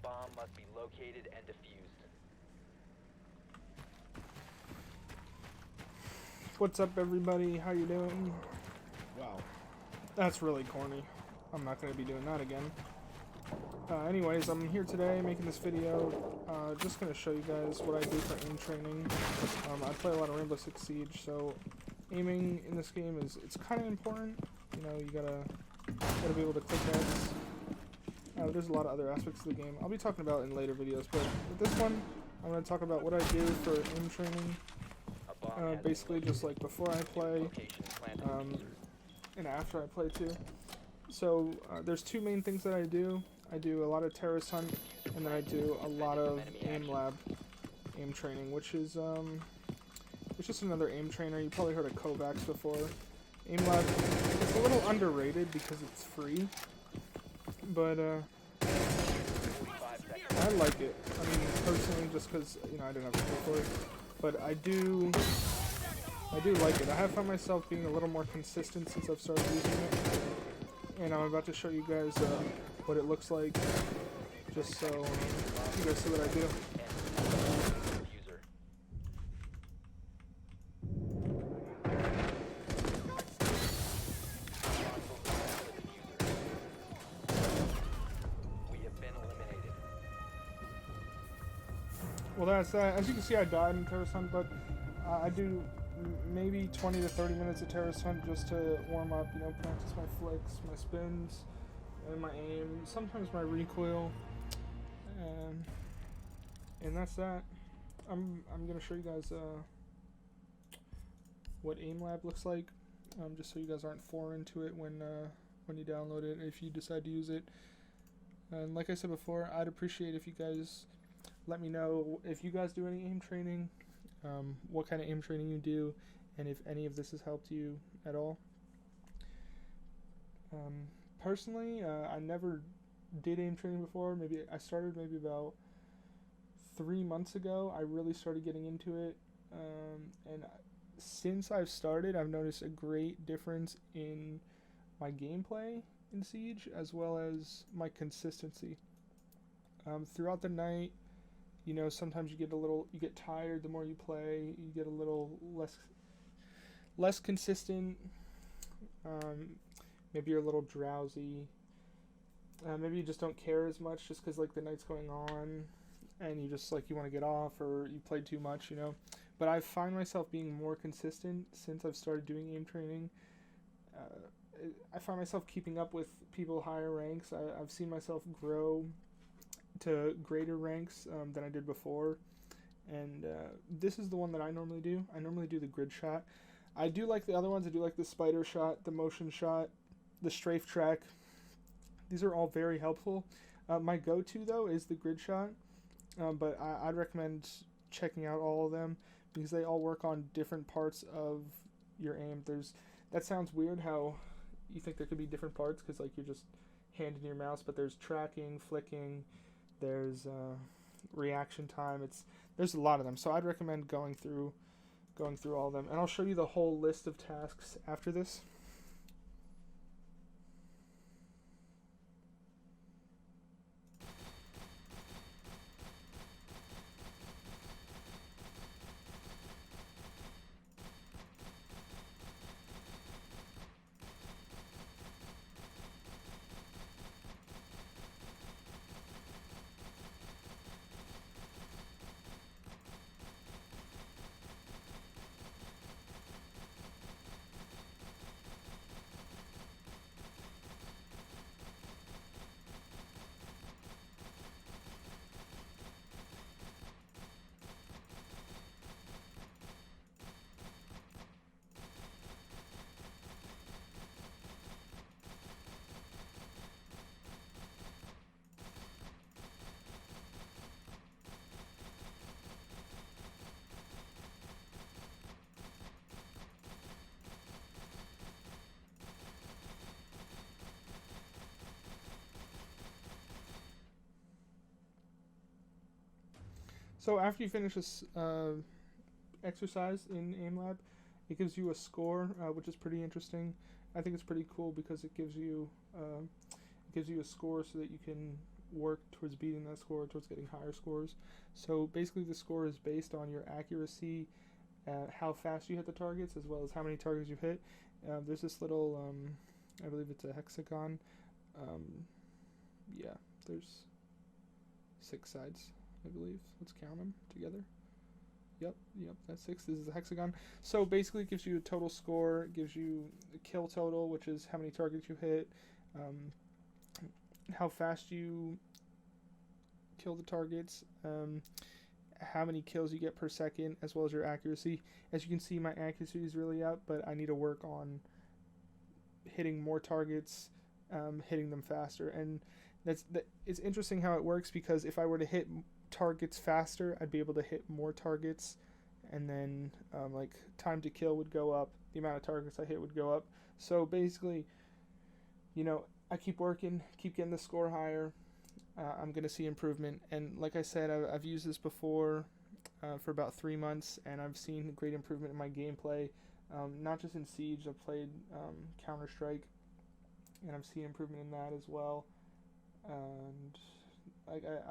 bomb must be located and defused. What's up, everybody? How you doing? Wow, that's really corny. I'm not going to be doing that again. Anyways, I'm here today making this video. Just going to show you guys what I do for aim training. I play a lot of Rainbow Six Siege, so aiming in this game it's kind of important. You know, you gotta be able to click X. There's a lot of other aspects of the game I'll be talking about in later videos, but with this one, I'm going to talk about what I do for aim training. Basically just like before I play, and after I play too. So there's two main things that I do. I do a lot of terrorist hunt, and then I do a lot of aimlab aim training, which is it's just another aim trainer. You probably heard of Kovacs before. Aimlab, it's a little underrated because it's free, but I like it. I mean, personally, just because, you know, I didn't have to pay for it, but I do like it. I have found myself being a little more consistent since I've started using it, and I'm about to show you guys what it looks like, just so you guys see what I do. Well, that's as you can see, I died in terrorist hunt, but I do maybe 20 to 30 minutes of terrorist hunt just to warm up, you know, practice my flicks, my spins, and my aim, sometimes my recoil, and that's that. I'm gonna show you guys what aimlab looks like, just so you guys aren't foreign to it when you download it, if you decide to use it. And like I said before, I'd appreciate if you guys let me know if you guys do any aim training, what kind of aim training you do, and if any of this has helped you at all. Personally, I never did aim training before. I started about 3 months ago. I really started getting into it, and since I've started, I've noticed a great difference in my gameplay in Siege, as well as my consistency. Throughout the night, you know, sometimes you get tired the more you play, you get a little less consistent, maybe you're a little drowsy, maybe you just don't care as much just because, like, the night's going on, and you just, like, you want to get off, or you played too much, you know. But I find myself being more consistent since I've started doing aim training. I find myself keeping up with people higher ranks. I've seen myself grow to greater ranks than I did before, and this is the one that I normally do. I normally do the grid shot. I do like the other ones. I do like the spider shot, the motion shot, the strafe track. These are all very helpful. My go-to though is the grid shot, but I'd recommend checking out all of them because they all work on different parts of your aim. That sounds weird how you think there could be different parts because, like, you're just handing your mouse, but there's tracking, flicking, there's reaction time. There's a lot of them, so I'd recommend going through all of them, and I'll show you the whole list of tasks after this. So after you finish this exercise in aimlab, it gives you a score, which is pretty interesting. I think it's pretty cool because it gives you a score so that you can work towards beating that score, towards getting higher scores. So basically the score is based on your accuracy, how fast you hit the targets, as well as how many targets you hit. There's this little, I believe it's a hexagon. Yeah, there's 6 sides, I believe. Let's count them together. Yep, that's 6. This is a hexagon. So basically it gives you a total score, it gives you a kill total, which is how many targets you hit, how fast you kill the targets, how many kills you get per second, as well as your accuracy. As you can see, my accuracy is really up, but I need to work on hitting more targets, hitting them faster. And it's interesting how it works, because if I were to hit targets faster, I'd be able to hit more targets, and then like time to kill would go up, the amount of targets I hit would go up. So basically, I keep working, keep getting the score higher, I'm going to see improvement. And like I said, I've used this before for about 3 months, and I've seen great improvement in my gameplay, not just in Siege. I've played Counter-Strike, and I've seen improvement in that as well. And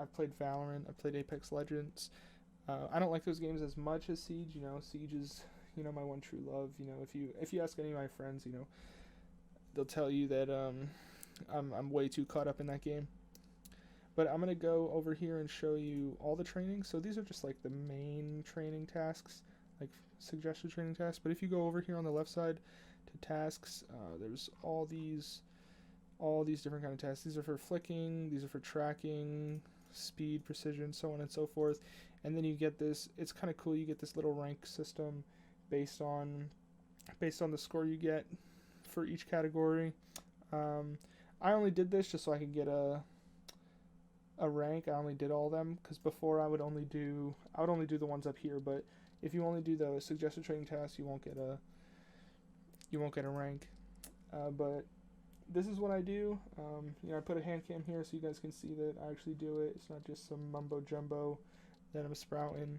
I've played Valorant, I've played Apex Legends. I don't like those games as much as Siege. Siege is my one true love. If you ask any of my friends, they'll tell you that I'm way too caught up in that game. But I'm going to go over here and show you all the training. So these are just like the main training tasks, like suggested training tasks. But if you go over here on the left side to tasks, there's all these different kind of tasks. These are for flicking, these are for tracking, speed, precision, so on and so forth. And then you get this, it's kind of cool, you get this little rank system based on the score you get for each category. I only did this just so I could get a rank. I only did all of them, because before I would only do the ones up here. But if you only do the suggested training tasks, you won't get a rank. But this is what I do. I put a hand cam here so you guys can see that I actually do it. It's not just some mumbo jumbo that I'm sprouting.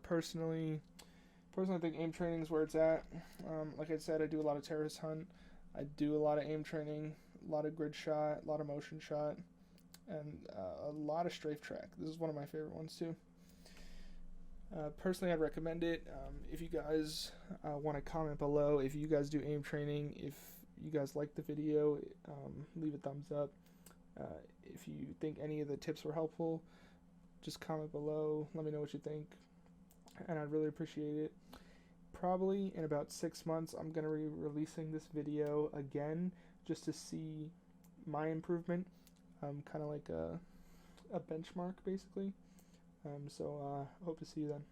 Personally, I think aim training is where it's at. Like I said, I do a lot of terrorist hunt. I do a lot of aim training, a lot of grid shot, a lot of motion shot, and a lot of strafe track. This is one of my favorite ones too. Personally, I'd recommend it. If you guys want to comment below, if you guys do aim training, if you guys like the video, leave a thumbs up. If you think any of the tips were helpful, just comment below. Let me know what you think, and I'd really appreciate it. Probably in about 6 months, I'm going to be releasing this video again, just to see my improvement, kind of like a benchmark, basically. So hope to see you then.